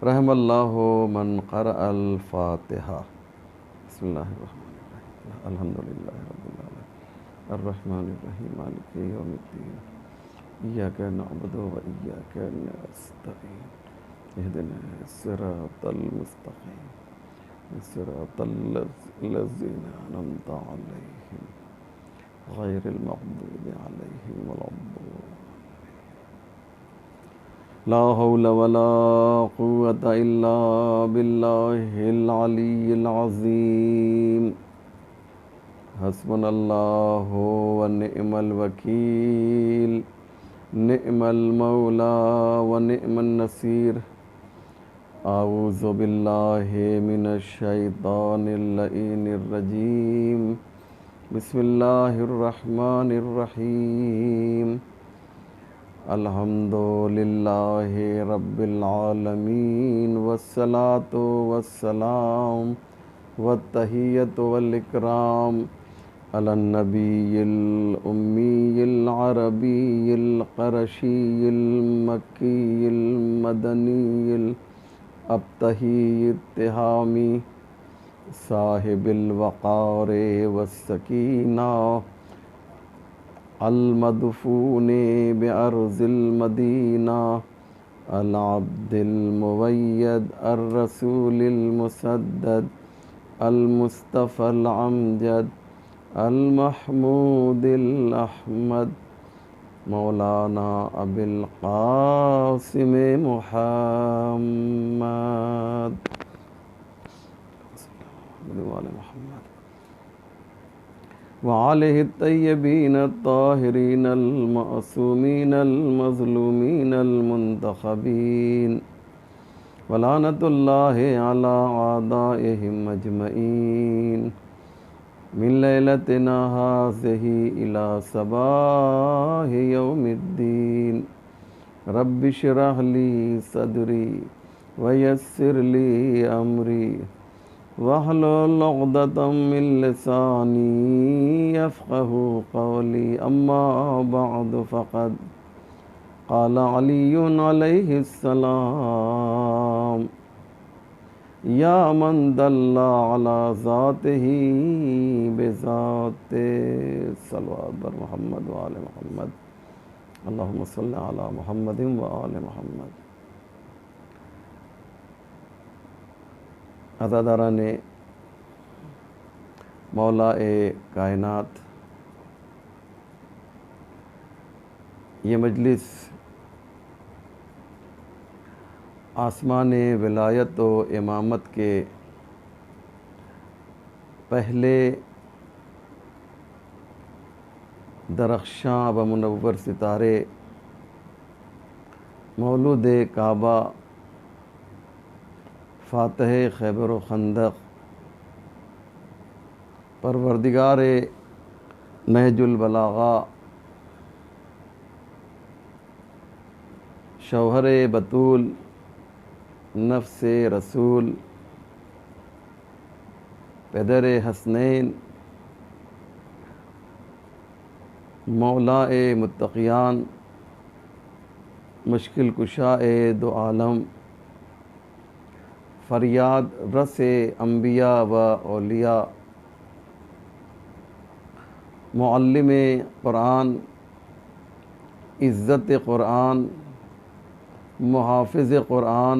رحم اللہ من قرأ الفاتحہ۔ بسم اللہ الرحمن الرحیم، الحمدللہ رب العالمین الرحمن الرحیم مالک یوم الدین، ایاک نعبد و ایاک نستعین، اہدنا الصراط المستقیم صراط الذین انعمت علیہم غیر المغضوب علیہم ولا الضالین۔ لا حول ولا قوة الا باللہ العلی العظیم، حسبنا اللہ ونعم الوکیل، نعم المولا ونعم النصیر۔ اعوذ باللہ من الشیطان اللعین الرجیم، بسم اللہ الرحمن الرحیم۔ الحمد للہ رب العالمین والصلاة والسلام والتحیۃ والاکرام علی النبی الامی العربی القرشی المکی المدنی الابتہی التہامی صاحب الوقار والسکینہ المدفون بأرض المدینہ العبد المؤید الرسول المسدد المصطفى الامجد المحمود الاحمد مولانا ابی القاسم محمد وآلہ الطیبین الطاہرین المعصومین المظلومین المنتخبین، ولعنۃ اللہ علی اعدائہم اجمعین، من لیلتنا ہذہ الی صباح یوم الدین۔ رب اشرح لی صدری ویسر لی امری واحلل عقدۃ من لسانی یفقہوا قولی، اما بعد فقد قال علی علیہ السلام، یا من دل علی ذاتہ بذاتہ۔ صلوات بر محمد وآل محمد، اللہم صلی علی محمد وآل محمد۔ عزاداران مولا کائنات، یہ مجلس آسمان ولایت و امامت کے پہلے درخشاں و منور ستارے مولود کعبہ، فاتح خیبر و خندق، پروردگار نہج البلاغہ، شوہر بطول، نفس رسول، پدر حسنین، مولا متقیان، مشکل کشا دو عالم، فریاد رس انبیاء و اولیاء، معلم قرآن، عزت قرآن، محافظ قرآن،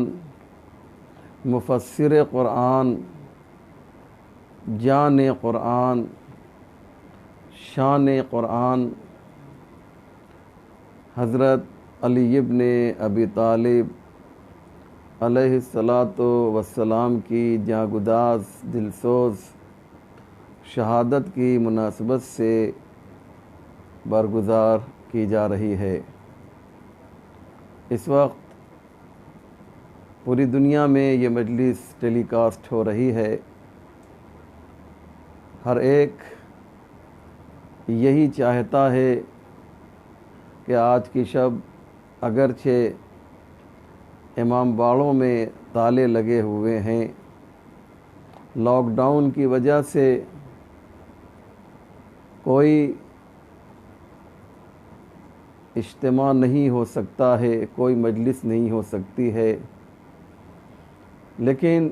مفسر قرآن، جان قرآن، شان قرآن، حضرت علی ابن ابی طالب علیہ السلام کی جاں دلسوز شہادت کی مناسبت سے برگزار کی جا رہی ہے۔ اس وقت پوری دنیا میں یہ مجلس ٹیلی کاسٹ ہو رہی ہے۔ ہر ایک یہی چاہتا ہے کہ آج کی شب اگرچہ امام باڑوں میں تالے لگے ہوئے ہیں، لاک ڈاؤن کی وجہ سے کوئی اجتماع نہیں ہو سکتا ہے، کوئی مجلس نہیں ہو سکتی ہے، لیکن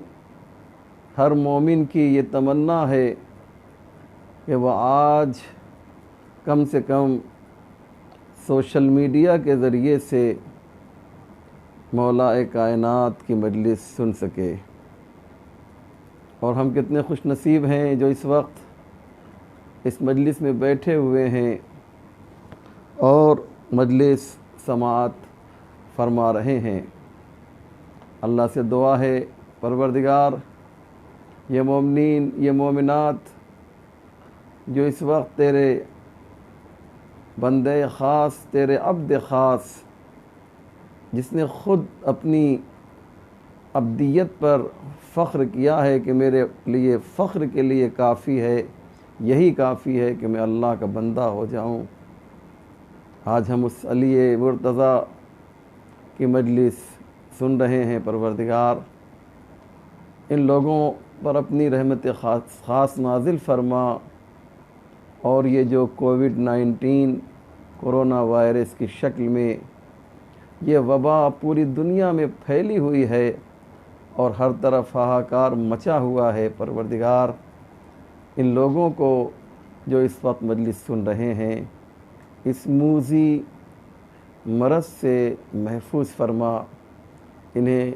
ہر مومن کی یہ تمنا ہے کہ وہ آج کم سے کم سوشل میڈیا کے ذریعے سے مولا کائنات کی مجلس سن سکے۔ اور ہم کتنے خوش نصیب ہیں جو اس وقت اس مجلس میں بیٹھے ہوئے ہیں اور مجلس سماعت فرما رہے ہیں۔ اللہ سے دعا ہے پروردگار یہ مومنین یہ مومنات جو اس وقت تیرے بندے خاص تیرے عبد خاص جس نے خود اپنی عبدیت پر فخر کیا ہے کہ میرے لیے فخر کے لیے کافی ہے، یہی کافی ہے کہ میں اللہ کا بندہ ہو جاؤں۔ آج ہم اس علی مرتضیٰ کی مجلس سن رہے ہیں۔ پروردگار ان لوگوں پر اپنی رحمت خاص نازل فرما، اور یہ جو کووڈ-19 کرونا وائرس کی شکل میں یہ وبا پوری دنیا میں پھیلی ہوئی ہے اور ہر طرف ہاہاکار مچا ہوا ہے، پروردگار ان لوگوں کو جو اس وقت مجلس سن رہے ہیں اس موذی مرض سے محفوظ فرما، انہیں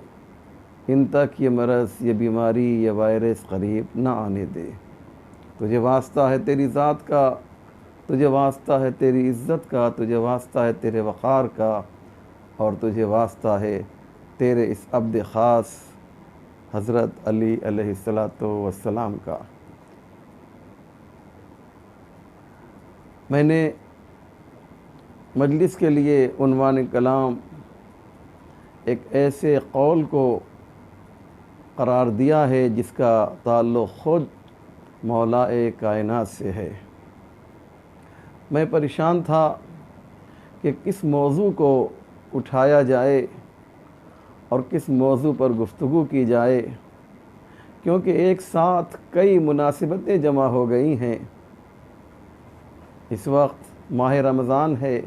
ان تک یہ مرض یہ بیماری یہ وائرس قریب نہ آنے دے۔ تجھے واسطہ ہے تیری ذات کا، تجھے واسطہ ہے تیری عزت کا، تجھے واسطہ ہے تیرے وقار کا، اور تجھے واسطہ ہے تیرے اس عبد خاص حضرت علی علیہ السلام کا۔ میں نے مجلس کے لیے عنوان کلام ایک ایسے قول کو قرار دیا ہے جس کا تعلق خود مولا کائنات سے ہے۔ میں پریشان تھا کہ کس موضوع کو اٹھایا جائے اور کس موضوع پر گفتگو کی جائے، کیونکہ ایک ساتھ کئی مناسبتیں جمع ہو گئی ہیں۔ اس وقت ماہ رمضان ہے،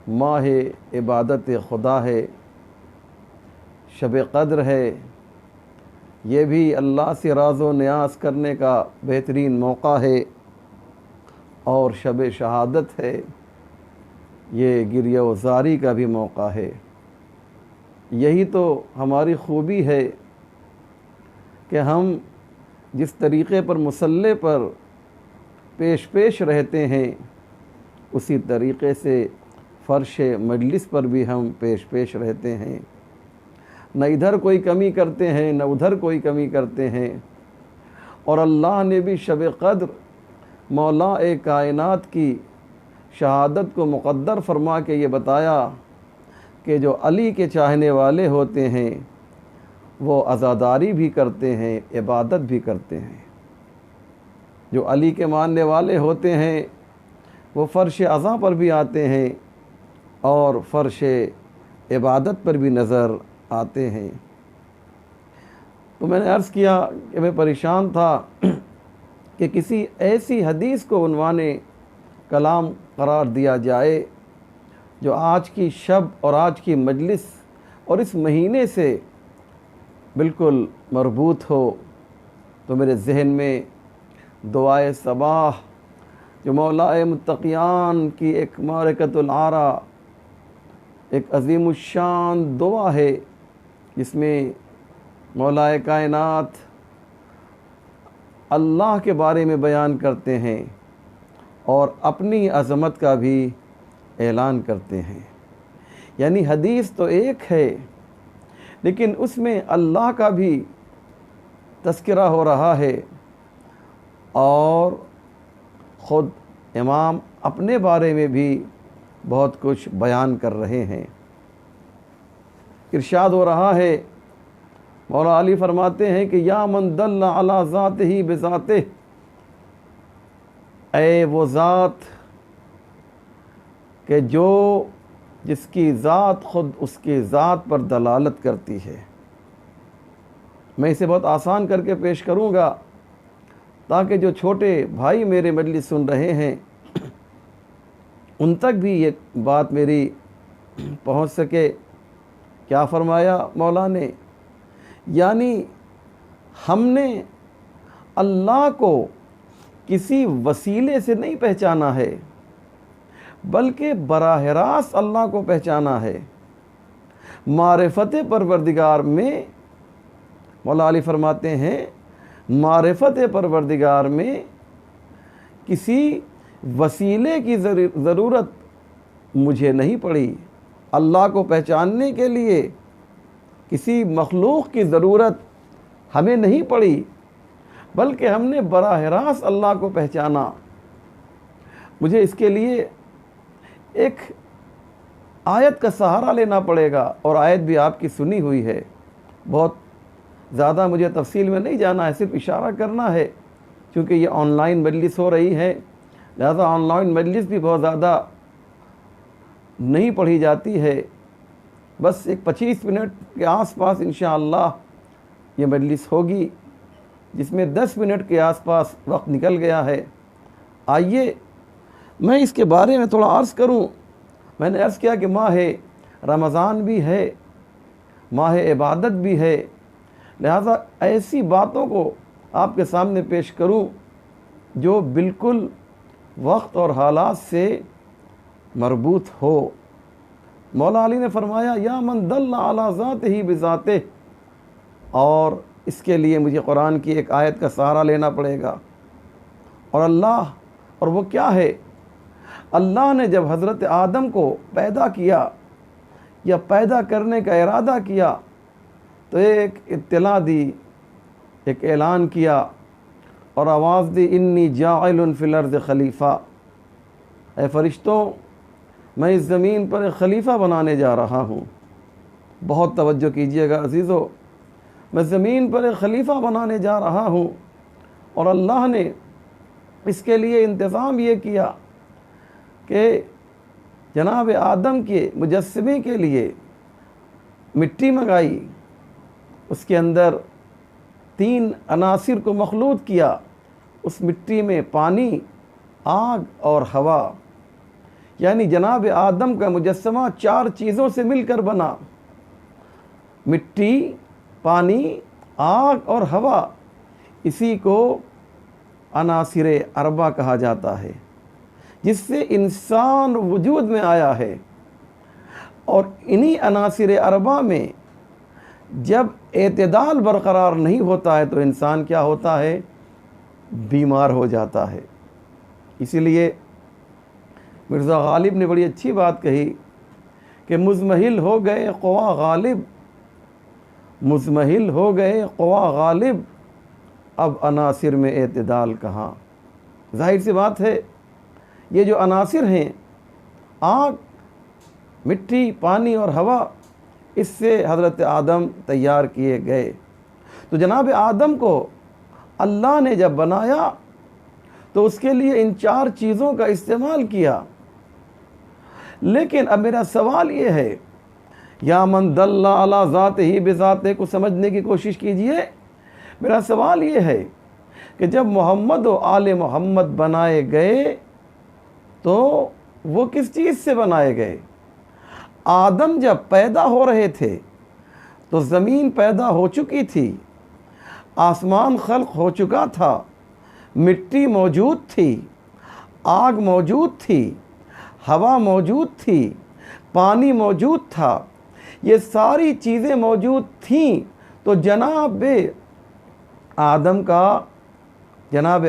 ماہ عبادت خدا ہے، شب قدر ہے، یہ بھی اللہ سے راز و نیاز کرنے کا بہترین موقع ہے، اور شب شہادت ہے، یہ گریہ و زاری کا بھی موقع ہے۔ یہی تو ہماری خوبی ہے کہ ہم جس طریقے پر مصلی پر پیش رہتے ہیں اسی طریقے سے فرش مجلس پر بھی ہم پیش رہتے ہیں، نہ ادھر کوئی کمی کرتے ہیں نہ ادھر کوئی کمی کرتے ہیں۔ اور اللہ نے بھی شب قدر مولا کائنات کی شہادت کو مقدر فرما کے یہ بتایا کہ جو علی کے چاہنے والے ہوتے ہیں وہ عزاداری بھی کرتے ہیں، عبادت بھی کرتے ہیں۔ جو علی کے ماننے والے ہوتے ہیں وہ فرش عزا پر بھی آتے ہیں اور فرش عبادت پر بھی نظر آتے ہیں۔ تو میں نے عرض کیا کہ میں پریشان تھا کہ کسی ایسی حدیث کو عنوان کلام قرار دیا جائے جو آج کی شب اور آج کی مجلس اور اس مہینے سے بالکل مربوط ہو۔ تو میرے ذہن میں دعائے صباح جو مولا متقیان کی ایک معرکۃ العارہ ایک عظیم الشان دعا ہے، جس میں مولا کائنات اللہ کے بارے میں بیان کرتے ہیں اور اپنی عظمت کا بھی اعلان کرتے ہیں۔ یعنی حدیث تو ایک ہے لیکن اس میں اللہ کا بھی تذکرہ ہو رہا ہے، اور خود امام اپنے بارے میں بھی بہت کچھ بیان کر رہے ہیں۔ ارشاد ہو رہا ہے، مولا علی فرماتے ہیں کہ یا من دل علی ذاتہ بذاتہ، اے وہ ذات کہ جس کی ذات خود اس کی ذات پر دلالت کرتی ہے۔ میں اسے بہت آسان کر کے پیش کروں گا تاکہ جو چھوٹے بھائی میرے مجلس سن رہے ہیں ان تک بھی یہ بات میری پہنچ سکے۔ کیا فرمایا مولا نے؟ یعنی ہم نے اللہ کو کسی وسیلے سے نہیں پہچانا ہے، بلکہ براہ راست اللہ کو پہچانا ہے۔ معرفت پروردگار میں مولا علی فرماتے ہیں، معرفت پروردگار میں کسی وسیلے کی ضرورت مجھے نہیں پڑی۔ اللہ کو پہچاننے کے لیے کسی مخلوق کی ضرورت ہمیں نہیں پڑی، بلکہ ہم نے براہ راست اللہ کو پہچانا۔ مجھے اس کے لیے ایک آیت کا سہارا لینا پڑے گا، اور آیت بھی آپ کی سنی ہوئی ہے۔ بہت زیادہ مجھے تفصیل میں نہیں جانا ہے، صرف اشارہ کرنا ہے، کیونکہ یہ آن لائن مجلس ہو رہی ہے، لہذا آن لائن مجلس بھی بہت زیادہ نہیں پڑھی جاتی ہے۔ بس ایک 25 منٹ کے آس پاس انشاءاللہ یہ مجلس ہوگی، جس میں 10 منٹ کے آس پاس وقت نکل گیا ہے۔ آئیے میں اس کے بارے میں تھوڑا عرض کروں۔ میں نے عرض کیا کہ ماہ رمضان بھی ہے، ماہ عبادت بھی ہے، لہذا ایسی باتوں کو آپ کے سامنے پیش کروں جو بالکل وقت اور حالات سے مربوط ہو۔ مولا علی نے فرمایا یا من دل علی ذاتہ بذاتہ، اور اس کے لیے مجھے قرآن کی ایک آیت کا سہارا لینا پڑے گا۔ اور وہ کیا ہے؟ اللہ نے جب حضرت آدم کو پیدا کیا یا پیدا کرنے کا ارادہ کیا تو ایک اطلاع دی، ایک اعلان کیا اور آواز دی، انی جاعل فی الارض خلیفہ، اے فرشتوں میں اس زمین پر ایک خلیفہ بنانے جا رہا ہوں۔ بہت توجہ کیجئے گا عزیزو، میں زمین پر ایک خلیفہ بنانے جا رہا ہوں، اور اللہ نے اس کے لیے انتظام یہ کیا کہ جناب آدم کے مجسمے کے لیے مٹی منگائی، اس کے اندر 3 عناصر کو مخلوط کیا، اس مٹی میں پانی، آگ اور ہوا، یعنی جناب آدم کا مجسمہ 4 چیزوں سے مل کر بنا، مٹی، پانی، آگ اور ہوا۔ اسی کو عناصر اربع کہا جاتا ہے، جس سے انسان وجود میں آیا ہے۔ اور انہی عناصر اربع میں جب اعتدال برقرار نہیں ہوتا ہے تو انسان کیا ہوتا ہے؟ بیمار ہو جاتا ہے۔ اسی لیے مرزا غالب نے بڑی اچھی بات کہی کہ مزمحل ہو گئے قوا غالب، مزمحل ہو گئے قوا غالب، اب عناصر میں اعتدال کہاں۔ ظاہر سی بات ہے، یہ جو عناصر ہیں، آگ، مٹی، پانی اور ہوا، اس سے حضرت آدم تیار کیے گئے۔ تو جناب آدم کو اللہ نے جب بنایا تو اس کے لیے ان 4 چیزوں کا استعمال کیا۔ لیکن اب میرا سوال یہ ہے، یا من دل علی ذاتہ بذاتہ کو سمجھنے کی کوشش کیجئے۔ میرا سوال یہ ہے کہ جب محمد و آل محمد بنائے گئے تو وہ کس چیز سے بنائے گئے؟ آدم جب پیدا ہو رہے تھے تو زمین پیدا ہو چکی تھی، آسمان خلق ہو چکا تھا، مٹی موجود تھی، آگ موجود تھی، ہوا موجود تھی، پانی موجود تھا، یہ ساری چیزیں موجود تھیں۔ تو جناب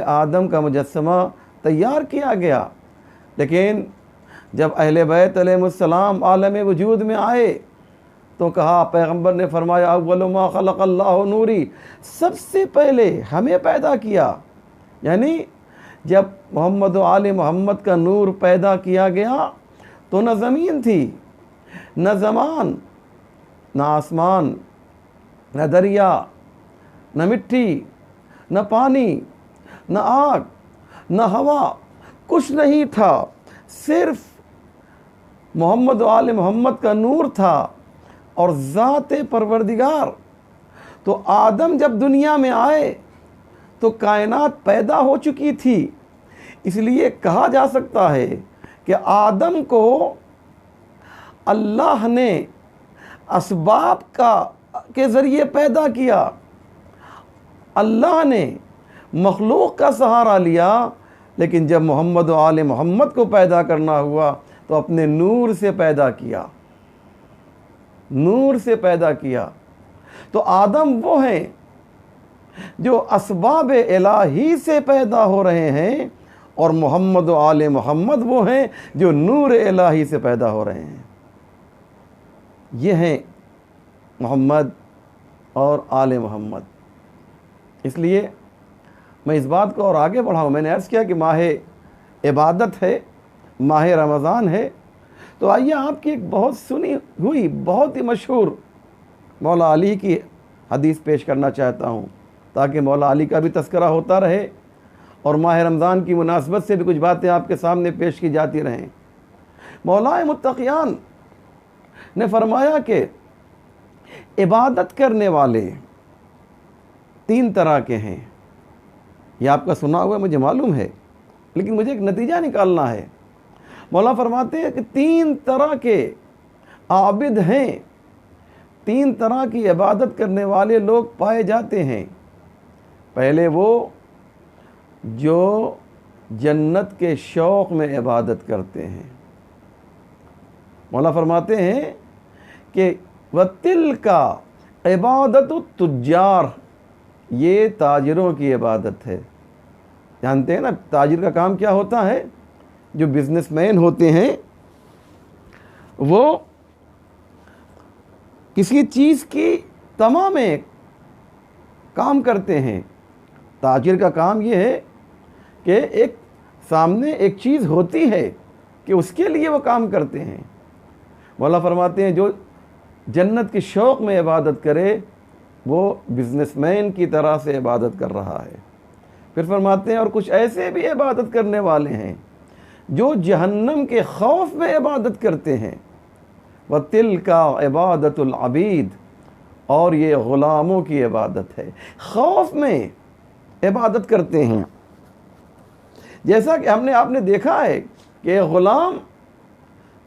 آدم کا مجسمہ تیار کیا گیا۔ لیکن جب اہل بیت علیہ السلام عالم وجود میں آئے تو کہا، پیغمبر نے فرمایا اول ما خلق اللہ نوری، سب سے پہلے ہمیں پیدا کیا۔ یعنی جب محمد و آل محمد کا نور پیدا کیا گیا تو نہ زمین تھی، نہ زمان، نہ آسمان، نہ دریا، نہ مٹی، نہ پانی، نہ آگ، نہ ہوا، کچھ نہیں تھا، صرف محمد و آل محمد کا نور تھا اور ذات پروردگار۔ تو آدم جب دنیا میں آئے تو کائنات پیدا ہو چکی تھی، اس لیے کہا جا سکتا ہے کہ آدم کو اللہ نے اسباب کا کے ذریعے پیدا کیا، اللہ نے مخلوق کا سہارا لیا، لیکن جب محمد و آل محمد کو پیدا کرنا ہوا تو اپنے نور سے پیدا کیا، نور سے پیدا کیا۔ تو آدم وہ ہیں جو اسباب الہی سے پیدا ہو رہے ہیں، اور محمد و آل محمد وہ ہیں جو نور الہی سے پیدا ہو رہے ہیں۔ یہ ہیں محمد اور آل محمد۔ اس لیے میں اس بات کو اور آگے بڑھاؤں، میں نے عرض کیا کہ ماہ عبادت ہے، ماہ رمضان ہے، تو آئیے آپ کی ایک بہت سنی ہوئی بہت ہی مشہور مولا علی کی حدیث پیش کرنا چاہتا ہوں، تاکہ مولا علی کا بھی تذکرہ ہوتا رہے اور ماہ رمضان کی مناسبت سے بھی کچھ باتیں آپ کے سامنے پیش کی جاتی رہیں۔ مولا متقیان نے فرمایا کہ عبادت کرنے والے 3 طرح کے ہیں۔ یہ آپ کا سنا ہوا مجھے معلوم ہے، لیکن مجھے ایک نتیجہ نکالنا ہے۔ مولا فرماتے ہیں کہ 3 طرح کے عابد ہیں، 3 طرح کی عبادت کرنے والے لوگ پائے جاتے ہیں۔ پہلے وہ جو جنت کے شوق میں عبادت کرتے ہیں۔ مولا فرماتے ہیں کہ وَتِلْكَ عبادت التجار، یہ تاجروں کی عبادت ہے۔ جانتے ہیں نا تاجر کا کام کیا ہوتا ہے؟ جو بزنس مین ہوتے ہیں وہ کسی چیز کی تمام کام کرتے ہیں۔ تاجر کا کام یہ ہے کہ ایک سامنے ایک چیز ہوتی ہے کہ اس کے لیے وہ کام کرتے ہیں۔ مولا فرماتے ہیں جو جنت کے شوق میں عبادت کرے وہ بزنس مین کی طرح سے عبادت کر رہا ہے۔ پھر فرماتے ہیں اور کچھ ایسے بھی عبادت کرنے والے ہیں جو جہنم کے خوف میں عبادت کرتے ہیں۔ وَتِلْكَ عبادت العبید، اور یہ غلاموں کی عبادت ہے، خوف میں عبادت کرتے ہیں۔ جیسا کہ آپ نے دیکھا ہے کہ غلام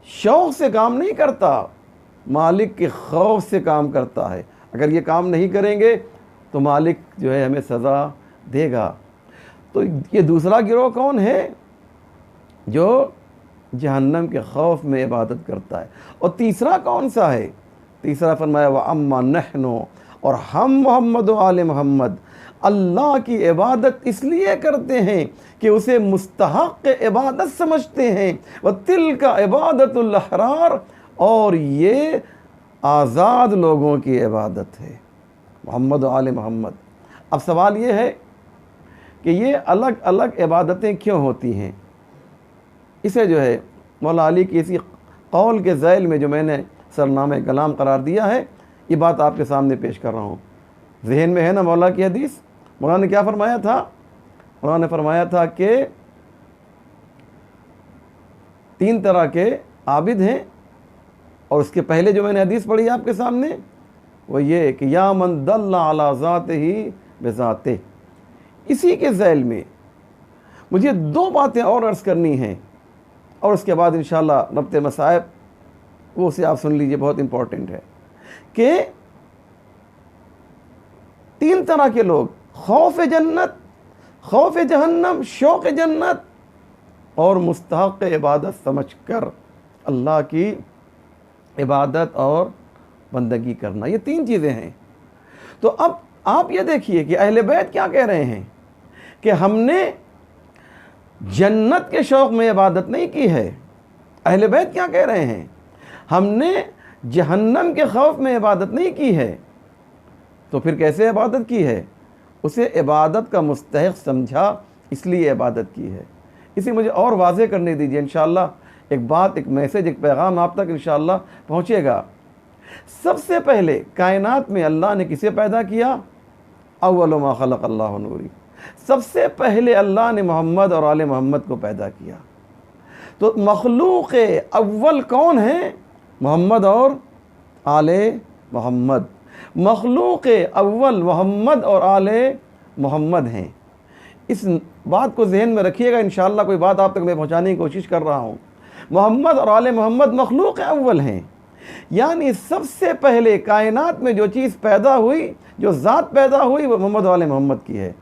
شوق سے کام نہیں کرتا، مالک کے خوف سے کام کرتا ہے۔ اگر یہ کام نہیں کریں گے تو مالک جو ہے ہمیں سزا دے گا۔ تو یہ دوسرا گروہ کون ہے؟ جو جہنم کے خوف میں عبادت کرتا ہے۔ اور تیسرا کون سا ہے؟ تیسرا فرمایا وَأَمَّا نَحْنُ، اور ہم محمد و آل محمد اللہ کی عبادت اس لیے کرتے ہیں کہ اسے مستحق عبادت سمجھتے ہیں۔ وَتِلْكَ عبادت الْأَحْرَارِ، اور یہ آزاد لوگوں کی عبادت ہے، محمد و آل محمد۔ اب سوال یہ ہے کہ یہ الگ الگ عبادتیں کیوں ہوتی ہیں؟ اسے جو ہے مولا علی کی اسی قول کے ذیل میں جو میں نے سرنامہ کلام قرار دیا ہے، یہ بات آپ کے سامنے پیش کر رہا ہوں۔ ذہن میں ہے نا مولا کی حدیث؟ مولا نے کیا فرمایا تھا؟ مولا نے فرمایا تھا کہ 3 طرح کے عابد ہیں، اور اس کے پہلے جو میں نے حدیث پڑھی آپ کے سامنے وہ یہ کہ یا من دل علی ذاتہ بذاتہ۔ اسی کے ذیل میں مجھے 2 باتیں اور عرض کرنی ہیں، اور اس کے بعد انشاءاللہ ربط مصائب وہ اسے آپ سن لیجئے، بہت امپورٹنٹ ہے کہ 3 طرح کے لوگ، خوف جنت، خوف جہنم، شوق جنت، اور مستحق عبادت سمجھ کر اللہ کی عبادت اور بندگی کرنا، یہ 3 چیزیں ہیں۔ تو اب آپ یہ دیکھیے کہ اہل بیت کیا کہہ رہے ہیں کہ ہم نے جنت کے شوق میں عبادت نہیں کی ہے۔ اہل بیت کیا کہہ رہے ہیں؟ ہم نے جہنم کے خوف میں عبادت نہیں کی ہے۔ تو پھر کیسے عبادت کی ہے؟ اسے عبادت کا مستحق سمجھا، اس لیے عبادت کی ہے۔ اسی مجھے اور واضح کرنے دیجئے، انشاءاللہ ایک بات، ایک میسج، ایک پیغام آپ تک انشاءاللہ پہنچے گا۔ سب سے پہلے کائنات میں اللہ نے کسے پیدا کیا؟ اول ما خلق اللہ نوری، سب سے پہلے اللہ نے محمد اور آل محمد کو پیدا کیا۔ تو مخلوق اول کون ہیں؟ محمد اور آل محمد۔ مخلوق اول محمد اور آل محمد ہیں۔ اس بات کو ذہن میں رکھیے گا، انشاءاللہ کوئی بات آپ تک میں پہنچانے کی کوشش کر رہا ہوں۔ محمد اور آل محمد مخلوق اول ہیں، یعنی سب سے پہلے کائنات میں جو چیز پیدا ہوئی، جو ذات پیدا ہوئی، وہ محمد وال محمد کی ہے۔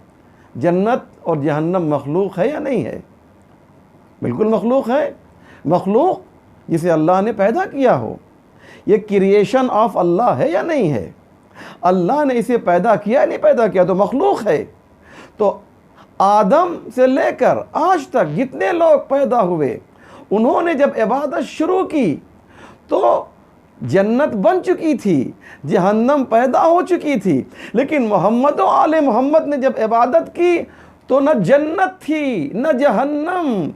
جنت اور جہنم مخلوق ہے یا نہیں ہے؟ بالکل مخلوق ہے۔ مخلوق جسے اللہ نے پیدا کیا ہو، یہ کریشن آف اللہ ہے یا نہیں ہے؟ اللہ نے اسے پیدا کیا نہیں پیدا کیا، تو مخلوق ہے۔ تو آدم سے لے کر آج تک جتنے لوگ پیدا ہوئے، انہوں نے جب عبادت شروع کی تو جنت بن چکی تھی، جہنم پیدا ہو چکی تھی، لیکن محمد و آل محمد نے جب عبادت کی تو نہ جنت تھی نہ جہنم،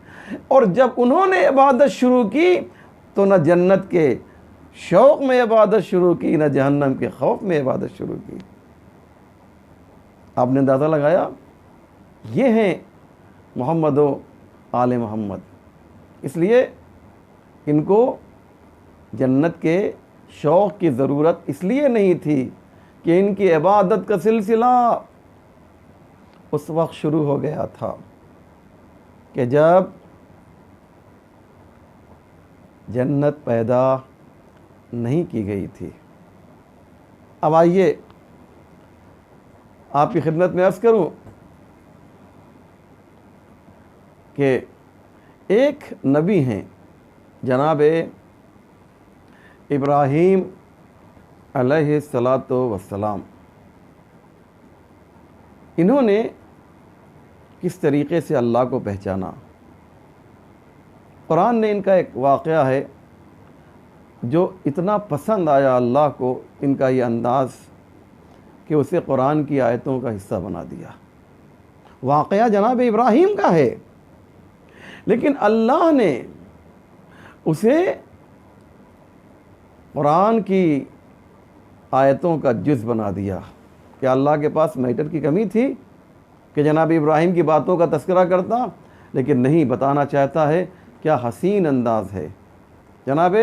اور جب انہوں نے عبادت شروع کی تو نہ جنت کے شوق میں عبادت شروع کی نہ جہنم کے خوف میں عبادت شروع کی۔ آپ نے اندازہ لگایا؟ یہ ہیں محمد و آل محمد۔ اس لیے ان کو جنت کے شوق کی ضرورت اس لیے نہیں تھی کہ ان کی عبادت کا سلسلہ اس وقت شروع ہو گیا تھا کہ جب جنت پیدا نہیں کی گئی تھی۔ اب آئیے آپ کی خدمت میں عرض کروں کہ ایک نبی ہیں جناب ابراہیم علیہ السلام۔ انہوں نے کس طریقے سے اللہ کو پہچانا؟ قرآن نے ان کا ایک واقعہ ہے جو اتنا پسند آیا اللہ کو، ان کا یہ انداز، کہ اسے قرآن کی آیتوں کا حصہ بنا دیا۔ واقعہ جناب ابراہیم کا ہے، لیکن اللہ نے اسے قرآن کی آیتوں کا جز بنا دیا۔ کہ اللہ کے پاس میٹر کی کمی تھی کہ جناب ابراہیم کی باتوں کا تذکرہ کرتا، لیکن نہیں، بتانا چاہتا ہے کیا حسین انداز ہے۔ جناب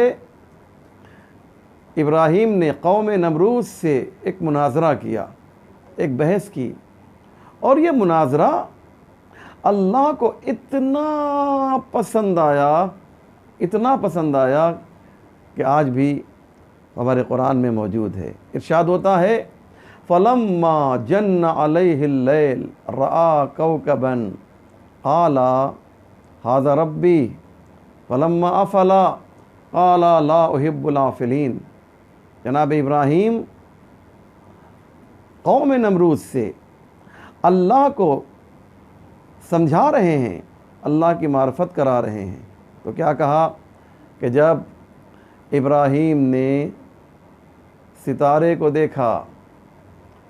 ابراہیم نے قوم نمروز سے ایک مناظرہ کیا، ایک بحث کی، اور یہ مناظرہ اللہ کو اتنا پسند آیا کہ آج بھی ہمارے قرآن میں موجود ہے۔ ارشاد ہوتا ہے فَلَمَّا جَنَّ عَلَيْهِ اللَّيْلُ رَأَىٰ كَوْكَبًا قَالَ هَٰذَا رَبِّي فَلَمَّا أَفَلَ قَالَ لَا أُحِبُّ الْآفِلِينَ۔ جناب ابراہیم قوم نمرود سے اللہ کو سمجھا رہے ہیں، اللہ کی معرفت کرا رہے ہیں، تو کیا کہا کہ جب ابراہیم نے ستارے کو دیکھا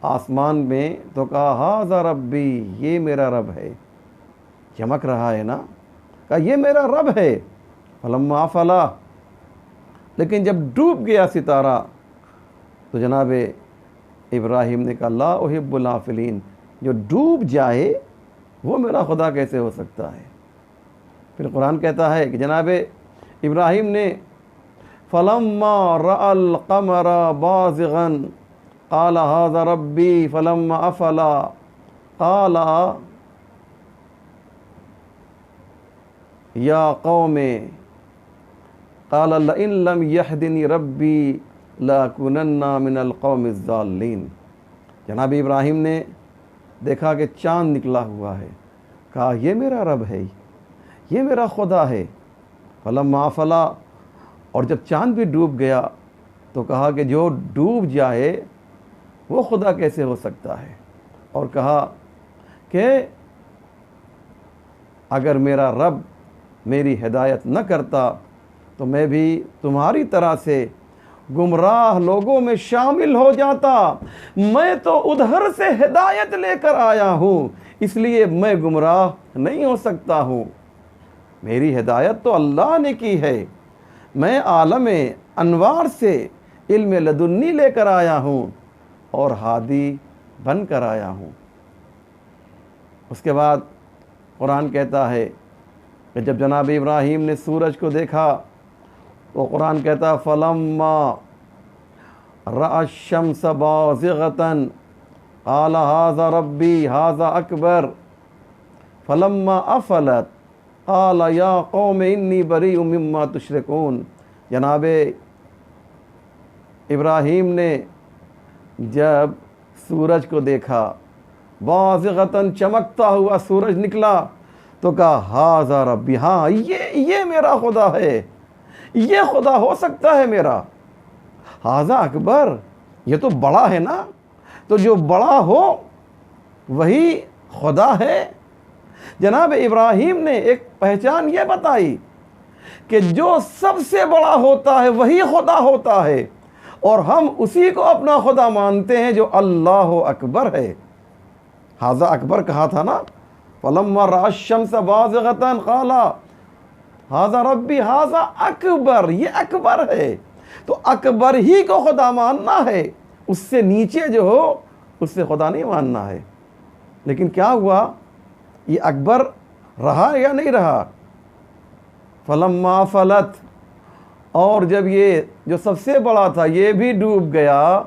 آسمان میں تو کہا ہاذا ربی، یہ میرا رب ہے۔ چمک رہا ہے نا، کہا یہ میرا رب ہے۔ فلما افلا، لیکن جب ڈوب گیا ستارہ تو جناب ابراہیم نے کہا لا احب الافلین، جو ڈوب جائے وہ میرا خدا کیسے ہو سکتا ہے؟ پھر قرآن کہتا ہے کہ جناب ابراہیم نے فلما رأى القمر بازغا قال هذا ربي فلما افل قال یا قوم قال لئن لم يهدني ربي لأكونن من القوم الضالين۔ جناب ابراہیم نے دیکھا کہ چاند نکلا ہوا ہے، کہا یہ میرا رب ہے، یہ میرا خدا ہے۔ فلما افلا، اور جب چاند بھی ڈوب گیا تو کہا کہ جو ڈوب جائے وہ خدا کیسے ہو سکتا ہے؟ اور کہا کہ اگر میرا رب میری ہدایت نہ کرتا تو میں بھی تمہاری طرح سے گمراہ لوگوں میں شامل ہو جاتا۔ میں تو ادھر سے ہدایت لے کر آیا ہوں، اس لیے میں گمراہ نہیں ہو سکتا ہوں۔ میری ہدایت تو اللہ نے کی ہے، میں عالم انوار سے علم لدنی لے کر آیا ہوں اور ہادی بن کر آیا ہوں۔ اس کے بعد قرآن کہتا ہے کہ جب جناب ابراہیم نے سورج کو دیکھا تو قرآن کہتا ہے فَلَمَّا رَأَى الشَّمْسَ بَازِغَةً قَالَ هَذَا رَبِّي هَذَا أَكْبَرُ فَلَمَّا أَفَلَتْ قَالَ يَا قَوْمِ إِنِّي بَرِيءٌ مِّمَّا تُشْرِكُونَ۔ جناب ابراہیم نے جب سورج کو دیکھا، بازغتاً چمکتا ہوا سورج نکلا، تو کہا ہاذا ربی، ہاں یہ میرا خدا ہے، یہ خدا ہو سکتا ہے میرا، ہاذا اکبر، یہ تو بڑا ہے نا، تو جو بڑا ہو وہی خدا ہے۔ جناب ابراہیم نے ایک پہچان یہ بتائی کہ جو سب سے بڑا ہوتا ہے وہی خدا ہوتا ہے، اور ہم اسی کو اپنا خدا مانتے ہیں جو اللہ اکبر ہے۔ ہاذا اکبر کہا تھا نا، فلما رأى الشمس بازغة قال ہاذا ربی ہاذا اکبر، یہ اکبر ہے، تو اکبر ہی کو خدا ماننا ہے، اس سے نیچے جو ہو اس سے خدا نہیں ماننا ہے۔ لیکن کیا ہوا، یہ اکبر رہا یا نہیں رہا؟ فلما فلت، اور جب یہ جو سب سے بڑا تھا یہ بھی ڈوب گیا،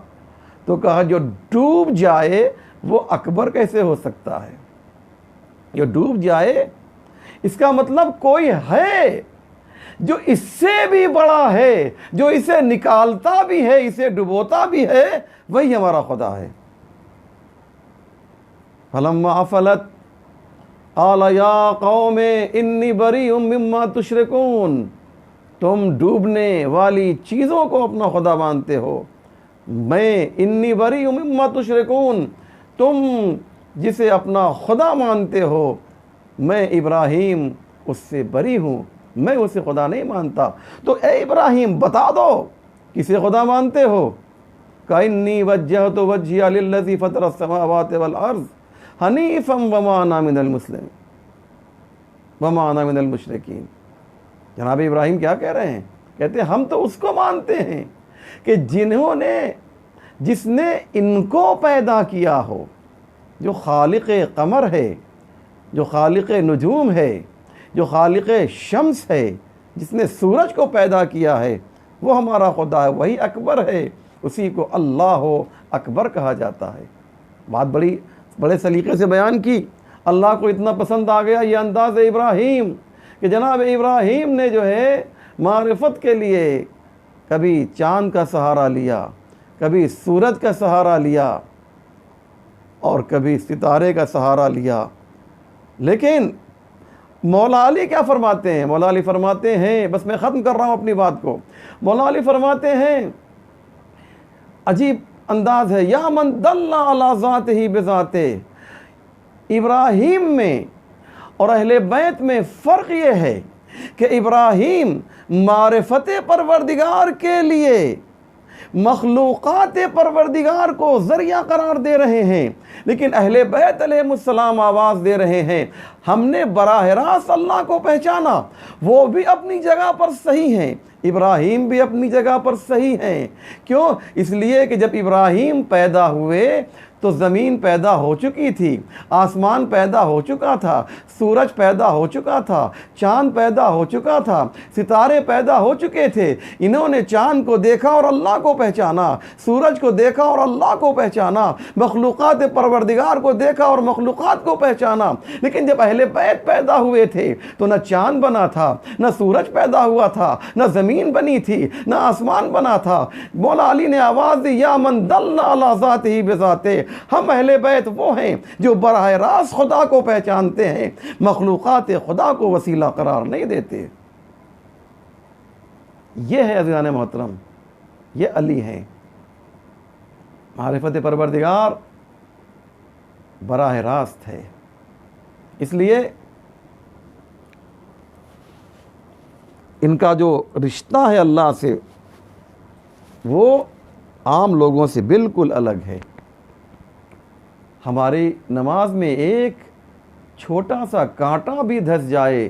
تو کہا جو ڈوب جائے وہ اکبر کیسے ہو سکتا ہے؟ جو ڈوب جائے اس کا مطلب کوئی ہے جو اس سے بھی بڑا ہے، جو اسے نکالتا بھی ہے، اسے ڈبوتا بھی ہے، وہی ہمارا خدا ہے۔ فلما فلت قال یا قوم انی بریء مما تشرکون، تم ڈوبنے والی چیزوں کو اپنا خدا مانتے ہو، میں انی بریء مما تشرکون، تم جسے اپنا خدا مانتے ہو میں ابراہیم اس سے بری ہوں، میں اسے خدا نہیں مانتا۔ تو اے ابراہیم بتا دو کسے خدا مانتے ہو؟ کَإِنِّي وَجَّهْتُ وَجْهِيَ لِلَّذِي فَطَرَ السَّمَاوَاتِ وَالْأَرْضِ حَنِيفًا وَمَا أَنَا مِنَ الْمُسْلِمِينَ وَمَا أَنَا مِنَ الْمُشْرِكِينَ۔ جناب ابراہیم کیا کہہ رہے ہیں؟ کہتے ہیں ہم تو اس کو مانتے ہیں کہ جس نے ان کو پیدا کیا ہو، جو خالق قمر ہے، جو خالق نجوم ہے، جو خالق شمس ہے، جس نے سورج کو پیدا کیا ہے، وہ ہمارا خدا ہے، وہی اکبر ہے، اسی کو اللہ اکبر کہا جاتا ہے۔ بات بڑے سلیقے سے بیان کی، اللہ کو اتنا پسند آ گیا یہ انداز ابراہیم کہ جناب ابراہیم نے جو ہے معرفت کے لیے کبھی چاند کا سہارا لیا، کبھی سورج کا سہارا لیا، اور کبھی ستارے کا سہارا لیا۔ لیکن مولا علی کیا فرماتے ہیں؟ مولا علی فرماتے ہیں، بس میں ختم کر رہا ہوں اپنی بات کو، مولا علی فرماتے ہیں، عجیب انداز ہے، یا من دل علی ذاتہ بذاتہ، ابراہیم میں اور اہل بیت میں فرق یہ ہے کہ ابراہیم معرفت پروردگار کے لیے مخلوقات پروردگار کو ذریعہ قرار دے رہے ہیں، لیکن اہل بیت علیہ السلام آواز دے رہے ہیں ہم نے براہ راست اللہ کو پہچانا۔ وہ بھی اپنی جگہ پر صحیح ہیں، ابراہیم بھی اپنی جگہ پر صحیح ہیں۔ کیوں؟ اس لیے کہ جب ابراہیم پیدا ہوئے تو زمین پیدا ہو چکی تھی، آسمان پیدا ہو چکا تھا، سورج پیدا ہو چکا تھا، چاند پیدا ہو چکا تھا، ستارے پیدا ہو چکے تھے۔ انہوں نے چاند کو دیکھا اور اللہ کو پہچانا، سورج کو دیکھا اور اللہ کو پہچانا، مخلوقات پروردگار کو دیکھا اور مخلوقات کو پہچانا۔ لیکن جب اہل بیت پیدا ہوئے تھے تو نہ چاند بنا تھا، نہ سورج پیدا ہوا تھا، نہ زمین بنی تھی، نہ آسمان بنا تھا۔ مولا علی نے آواز دی، یا من دل علی ذاتہ بذاتہ، ہم اہل بیت وہ ہیں جو براہ راست خدا کو پہچانتے ہیں، مخلوقات خدا کو وسیلہ قرار نہیں دیتے۔ یہ ہے عزیزان محترم، یہ علی ہیں، معرفت پروردگار براہ راست ہے۔ اس لیے ان کا جو رشتہ ہے اللہ سے وہ عام لوگوں سے بالکل الگ ہے۔ ہماری نماز میں ایک چھوٹا سا کانٹا بھی دھس جائے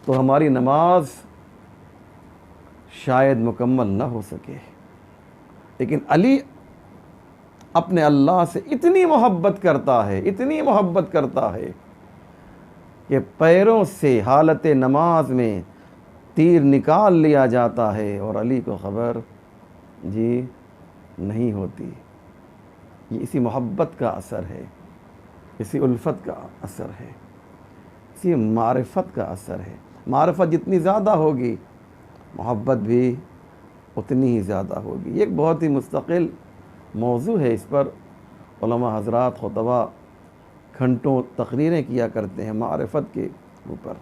تو ہماری نماز شاید مکمل نہ ہو سکے، لیکن علی اپنے اللہ سے اتنی محبت کرتا ہے، اتنی محبت کرتا ہے کہ پیروں سے حالت نماز میں تیر نکال لیا جاتا ہے اور علی کو خبر جی نہیں ہوتی۔ یہ اسی محبت کا اثر ہے، اسی الفت کا اثر ہے، اسی معرفت کا اثر ہے۔ معرفت جتنی زیادہ ہوگی محبت بھی اتنی ہی زیادہ ہوگی۔ یہ ایک بہت ہی مستقل موضوع ہے، اس پر علماء حضرات خطبہ گھنٹوں تقریریں کیا کرتے ہیں معرفت کے اوپر۔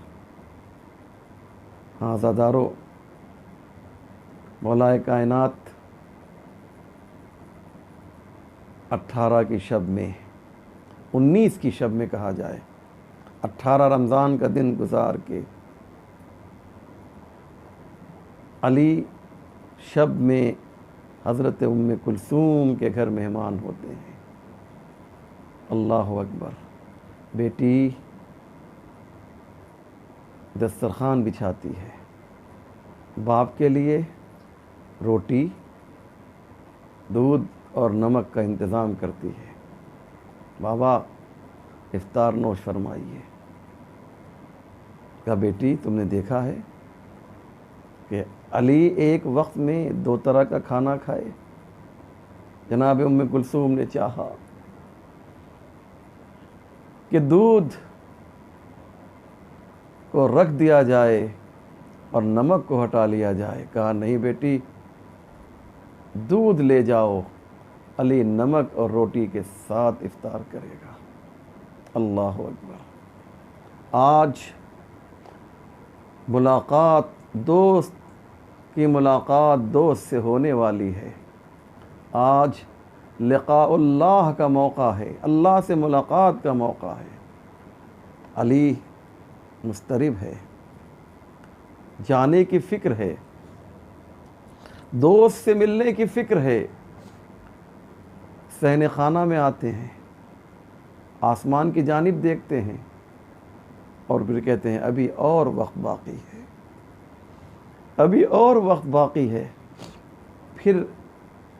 ہاں عزادارو، مولا کائنات 18 کی شب میں، 19 کی شب میں کہا جائے، 18 رمضان کا دن گزار کے علی شب میں حضرت ام کلثوم کے گھر مہمان ہوتے ہیں۔ اللہ اکبر۔ بیٹی دسترخوان بچھاتی ہے، باپ کے لیے روٹی، دودھ اور نمک کا انتظام کرتی ہے۔ بابا افطار نوش فرمائیے۔ کہا بیٹی تم نے دیکھا ہے کہ علی ایک وقت میں 2 طرح کا کھانا کھائے؟ جناب ام کلثوم نے چاہا کہ دودھ کو رکھ دیا جائے اور نمک کو ہٹا لیا جائے۔ کہا نہیں بیٹی، دودھ لے جاؤ، علی نمک اور روٹی کے ساتھ افطار کرے گا۔ اللہ اکبر۔ آج دوست کی ملاقات دوست سے ہونے والی ہے۔ آج لقاء اللہ کا موقع ہے، اللہ سے ملاقات کا موقع ہے۔ علی مضطرب ہے، جانے کی فکر ہے، دوست سے ملنے کی فکر ہے۔ صحن خانہ میں آتے ہیں، آسمان کی جانب دیکھتے ہیں اور پھر کہتے ہیں ابھی اور وقت باقی ہے، ابھی اور وقت باقی ہے۔ پھر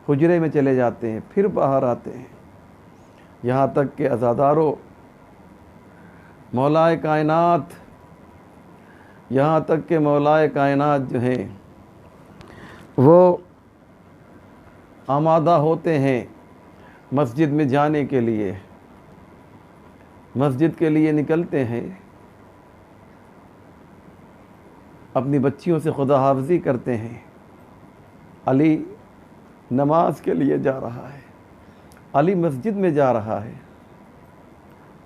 حجرے میں چلے جاتے ہیں، پھر باہر آتے ہیں، یہاں تک کہ عزادارو مولا کائنات جو ہیں وہ آمادہ ہوتے ہیں مسجد میں جانے کے لیے، مسجد کے لیے نکلتے ہیں، اپنی بچیوں سے خدا حافظی کرتے ہیں۔ علی نماز کے لیے جا رہا ہے، علی مسجد میں جا رہا ہے،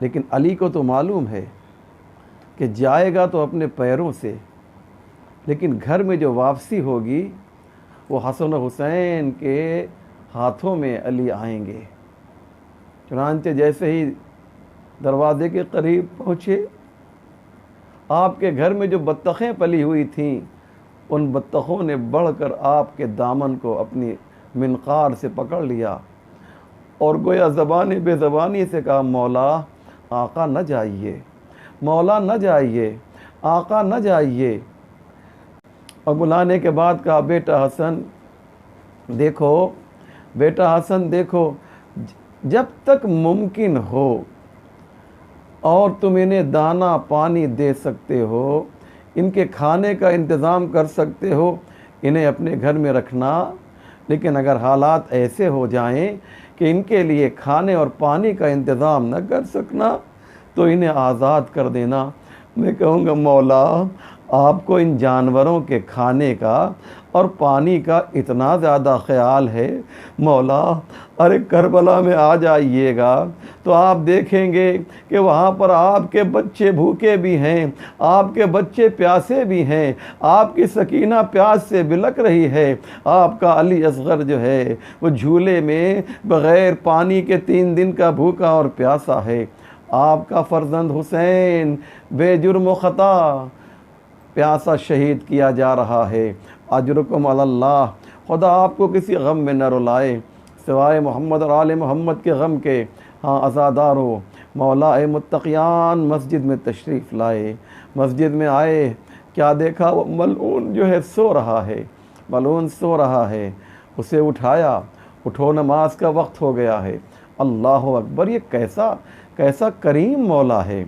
لیکن علی کو تو معلوم ہے کہ جائے گا تو اپنے پیروں سے، لیکن گھر میں جو واپسی ہوگی وہ حسن و حسین کے ہاتھوں میں علی آئیں گے۔ چنانچہ جیسے ہی دروازے کے قریب پہنچے، آپ کے گھر میں جو بطخیں پلی ہوئی تھیں ان بطخوں نے بڑھ کر آپ کے دامن کو اپنی منقار سے پکڑ لیا اور گویا زبان بے زبانی سے کہا مولا آقا نہ جائیے، مولا نہ جائیے، آقا نہ جائیے۔ اور بلانے کے بعد کہا بیٹا حسن دیکھو، بیٹا حسن دیکھو، جب تک ممکن ہو اور تم انہیں دانہ پانی دے سکتے ہو، ان کے کھانے کا انتظام کر سکتے ہو، انہیں اپنے گھر میں رکھنا، لیکن اگر حالات ایسے ہو جائیں کہ ان کے لیے کھانے اور پانی کا انتظام نہ کر سکنا تو انہیں آزاد کر دینا۔ میں کہوں گا مولا آپ کو ان جانوروں کے کھانے کا اور پانی کا اتنا زیادہ خیال ہے، مولا ارے کربلا میں آ جائیے گا تو آپ دیکھیں گے کہ وہاں پر آپ کے بچے بھوکے بھی ہیں، آپ کے بچے پیاسے بھی ہیں، آپ کی سکینہ پیاس سے بلک رہی ہے، آپ کا علی اصغر جو ہے وہ جھولے میں بغیر پانی کے 3 دن کا بھوکا اور پیاسا ہے، آپ کا فرزند حسین بے جرم و خطا پیاسا شہید کیا جا رہا ہے۔ اجرکم علی اللہ، خدا آپ کو کسی غم میں نہ رلائے سوائے محمد اور آل محمد کے غم کے۔ ہاں عزادارو، مولا متقیان مسجد میں تشریف لائے، مسجد میں آئے، کیا دیکھا؟ وہ ملعون جو ہے سو رہا ہے، ملعون سو رہا ہے، اسے اٹھایا، اٹھو نماز کا وقت ہو گیا ہے۔ اللہ اکبر، یہ کیسا کریم مولا ہے،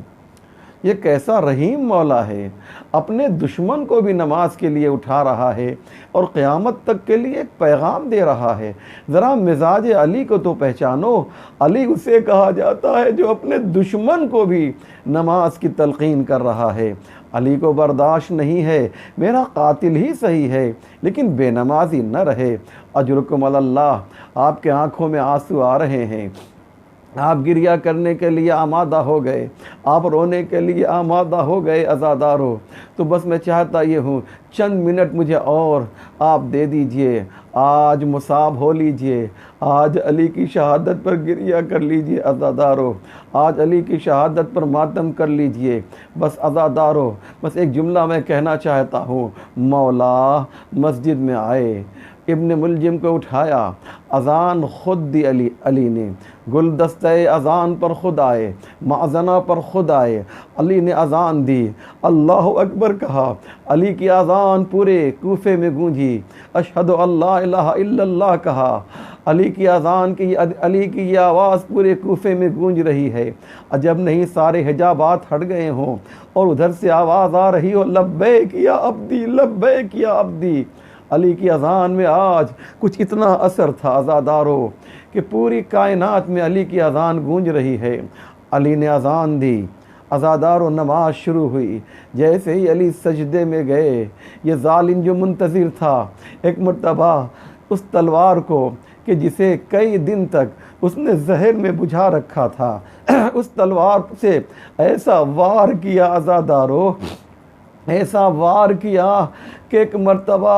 یہ کیسا رحیم مولا ہے، اپنے دشمن کو بھی نماز کے لیے اٹھا رہا ہے اور قیامت تک کے لیے ایک پیغام دے رہا ہے۔ ذرا مزاج علی کو تو پہچانو، علی اسے کہا جاتا ہے جو اپنے دشمن کو بھی نماز کی تلقین کر رہا ہے۔ علی کو برداشت نہیں ہے، میرا قاتل ہی صحیح ہے لیکن بے نمازی نہ رہے۔ اجرکم علی اللہ، آپ کے آنکھوں میں آنسو آ رہے ہیں، آپ گریہ کرنے کے لیے آمادہ ہو گئے، آپ رونے کے لیے آمادہ ہو گئے عزادارو، تو بس میں چاہتا یہ ہوں چند منٹ مجھے اور آپ دے دیجئے، آج مصاب ہو لیجئے، آج علی کی شہادت پر گریہ کر لیجئے عزادارو، آج علی کی شہادت پر ماتم کر لیجئے۔ بس عزادارو، بس ایک جملہ میں کہنا چاہتا ہوں، مولا مسجد میں آئے، ابن ملجم کو اٹھایا، اذان خود دی علی نے، گلدستہ اذان پر خود آئے، معذنہ پر خود آئے، علی نے اذان دی، اللہ اکبر کہا، علی کی اذان پورے کوفے میں گونجی، اشہد اللہ الہ الا اللہ کہا، علی کی اذان کی، علی کی یہ آواز پورے کوفے میں گونج رہی ہے۔ عجب نہیں سارے حجابات ہٹ گئے ہوں اور ادھر سے آواز آ رہی ہو، لبیک یا عبدی، لبیک یا عبدی۔ علی کی اذان میں آج کچھ اتنا اثر تھا عزادارو کہ پوری کائنات میں علی کی اذان گونج رہی ہے۔ علی نے اذان دی، عزادارو نماز شروع ہوئی، جیسے ہی علی سجدے میں گئے، یہ ظالم جو منتظر تھا ایک مرتبہ اس تلوار کو کہ جسے کئی دن تک اس نے زہر میں بجھا رکھا تھا، اس تلوار سے ایسا وار کیا عزادارو، ایسا وار کیا کہ ایک مرتبہ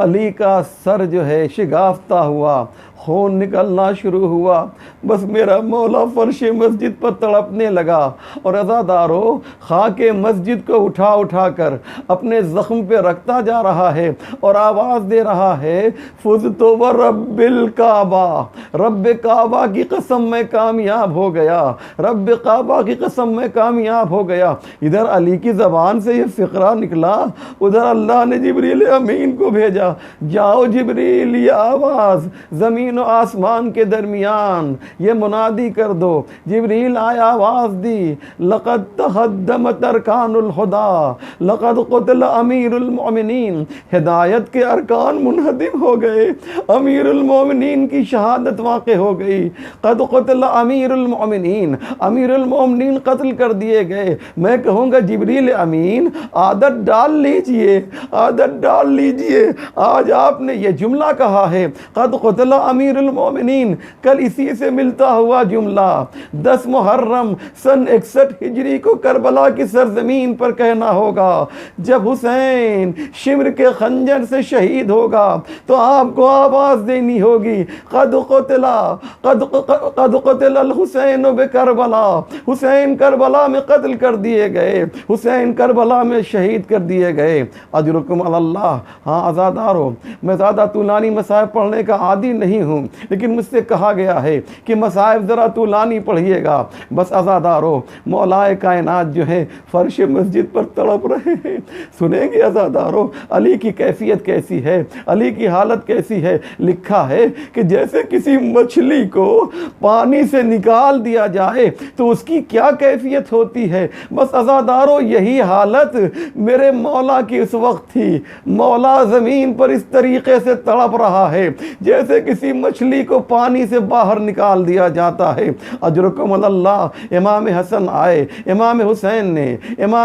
علی کا سر جو ہے شگافتہ ہوا، خون نکلنا شروع ہوا، بس میرا مولا فرش مسجد پر تڑپنے لگا، اور عزادارو خاک مسجد کو اٹھا اٹھا کر اپنے زخم پہ رکھتا جا رہا ہے اور آواز دے رہا ہے، فزت ورب الکعبہ، رب کعبہ کی قسم میں کامیاب ہو گیا، رب کعبہ کی قسم میں کامیاب ہو گیا۔ ادھر علی کی زبان سے یہ فقرہ نکلا، ادھر اللہ نے جبریل امین کو بھیجا، جاؤ جبریل یہ آواز زمین و آسمان کے درمیان یہ منادی کر دو۔ جبریل آیا، آواز دی، لقد تہدمت ارکان الہدی، لقد قتل امیر المؤمنین، ہدایت کے ارکان منہدم ہو گئے، امیر المؤمنین کی شہادت واقع ہو گئی، قد قتل امیر المؤمنین، امیر المؤمنین قتل کر دیے گئے۔ میں کہوں گا جبریل امین عادت ڈال لیجئے، عادت ڈال لیجئے، آج آپ نے یہ جملہ کہا ہے قد قتل امیر المومنین، کل اسی سے ملتا ہوا جملہ 10 محرم سن 61 ہجری کو کربلا کی سرزمین پر کہنا ہوگا، جب حسین شمر کے خنجر سے شہید ہوگا تو آپ کو آواز دینی ہوگی، قد قتل الحسین بکربلا، حسین کربلا میں قتل کر دیے گئے، حسین کربلا میں شہید کر دیے گئے۔ اجرکم علی اللہ۔ ہاں عزادارو، میں زیادہ طولانی مصائب پڑھنے کا عادی نہیں ہوں، لیکن مجھ سے کہا گیا ہے کہ مصائب ذرا طولانی پڑھیے گا۔ بس عزادارو، مولائے کائنات جو ہے فرش مسجد پر تڑپ رہے ہیں، سنیں گے عزادارو علی کی کیفیت کیسی ہے، علی کی حالت کیسی ہے۔ لکھا ہے کہ جیسے کسی مچھلی کو پانی سے نکال دیا جائے تو اس کی کیا کیفیت ہوتی ہے، بس عزادارو یہی حالت میرے مولا کی اس وقت تھی۔ مولا زمین پر اس طریقے سے تڑپ رہا ہے جیسے کسی مچھلی کو پانی سے باہر نکال دیا جاتا ہے۔ اجرکم علی اللہ۔ امام حسن آئے، امام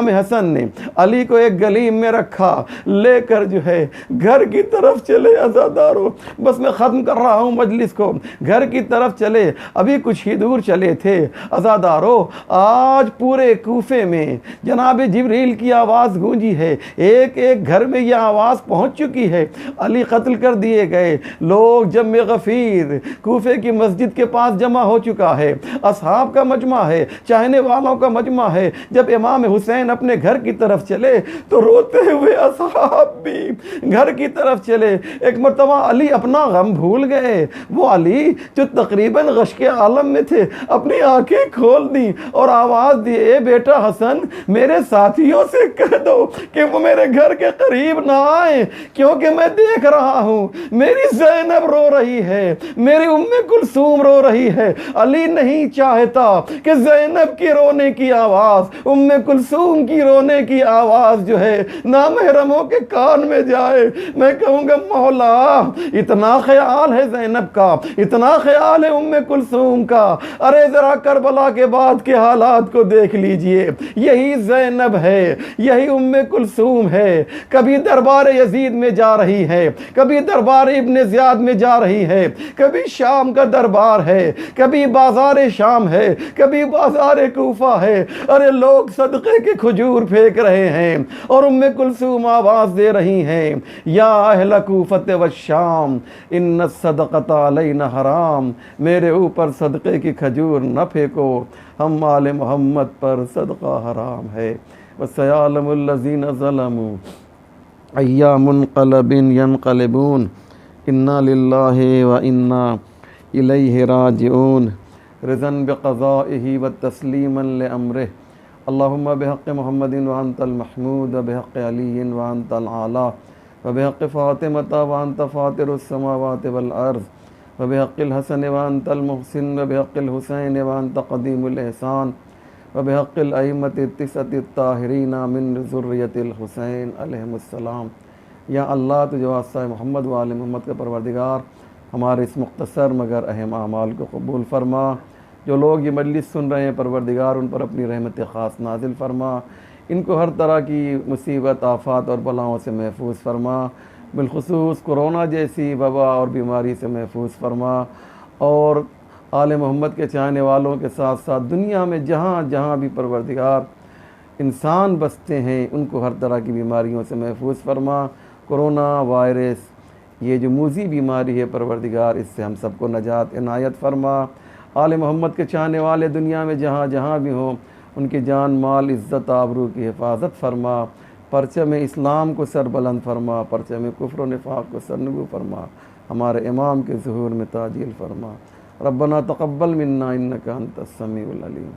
حسن نے علی کو ایک گلیم میں رکھا، لے کر جو ہے گھر کی طرف چلے عزادارو، بس میں ختم کر رہا ہوں مجلس کو، گھر کی طرف چلے، ابھی کچھ ہی دور چلے تھے عزادارو، آج پورے کوفے میں جناب جبریل کی آواز گونجی ہے، ایک ایک گھر میں یہ آواز پہنچ چکی ہے، علی قتل کر دیے گئے، لوگ جمع غفیر کوفے کی مسجد کے پاس جمع ہو چکا ہے، اصحاب کا مجمع ہے، چاہنے والوں کا مجمع ہے۔ جب امام حسین اپنے گھر کی طرف چلے تو روتے ہوئے اصحاب بھی گھر کی طرف چلے۔ ایک مرتبہ علی اپنا غم بھول گئے، وہ علی جو تقریباً غش کے عالم میں تھے، اپنی آنکھیں کھول دی اور آواز دی، اے بیٹا حسن، میرے ساتھیوں سے کہہ دو کہ وہ میرے گھر کے قریب قریب نہ آئیں کیونکہ میں دیکھ رہا ہوں میری زینب رو رہی ہے، میری ام کلثوم رو رہی ہے۔ علی نہیں چاہتا کہ زینب کی رونے کی آواز، ام کلثوم کی رونے کی آواز جو ہے نامحرموں کے کان میں جائے۔ میں کہوں گا مولا اتنا خیال ہے زینب کا، اتنا خیال ہے ام کلثوم کا، ارے ذرا کربلا کے بعد کے حالات کو دیکھ لیجئے۔ یہی زینب ہے، یہی ام کلثوم ہے، کبھی دربار یزید میں جا رہی ہے، کبھی دربار ابن زیاد میں جا رہی ہے، کبھی شام کا دربار ہے، کبھی بازار شام ہے، کبھی بازار کوفہ ہے۔ ارے لوگ صدقے کے کھجور پھینک رہے ہیں اور ام کلثوم آواز دے رہی ہیں، یا اہل کوفۃ والشام ان الصدقۃ علینا حرام، میرے اوپر صدقے کی کھجور نہ پھینکو، ہم آل محمد پر صدقہ حرام ہے۔ وَسَيَعْلَمُ الَّذِينَ ظَلَمُوا أَيَّ مُنْقَلَبٍ يَنْقَلِبُونَ اِنَّا لِلَّهِ وَإِنَّا إِلَيْهِ رَاجِعُونَ رِضًا بِقَضَائِهِ وَتَسْلِيمًا لِأَمْرِهِ اللهم بحق محمد وأنت المحمود وبحق علي وأنت الأعلى وبحق فاطمة وأنت فاطر السماوات والأرض وبحق الحسن وأنت المحسن وبحق الحسين وأنت قديم الإحسان وبحق الأئمة التسعة الطاهرين من ذرية الحسين علیہم السلام۔ یا اللہ تجھے واسطہ محمد و آل محمد کا پروردگار ہمارے اس مختصر مگر اہم اعمال کو قبول فرما۔ جو لوگ یہ مجلس سن رہے ہیں پروردگار ان پر اپنی رحمت خاص نازل فرما، ان کو ہر طرح کی مصیبت آفات اور بلاؤں سے محفوظ فرما، بالخصوص کرونا جیسی وبا اور بیماری سے محفوظ فرما، اور آل محمد کے چاہنے والوں کے ساتھ ساتھ دنیا میں جہاں جہاں بھی پروردگار انسان بستے ہیں ان کو ہر طرح کی بیماریوں سے محفوظ فرما۔ کرونا وائرس یہ جو موذی بیماری ہے پروردگار اس سے ہم سب کو نجات عنایت فرما۔ آل محمد کے چاہنے والے دنیا میں جہاں جہاں بھی ہوں ان کی جان مال عزت آبرو کی حفاظت فرما، پرچم اسلام کو سر بلند فرما، پرچم کفر و نفاق کو سرنگو فرما، ہمارے امام کے ظہور میں تعجیل فرما۔ ربنا تقبل منا انک انت السمیع العلیم۔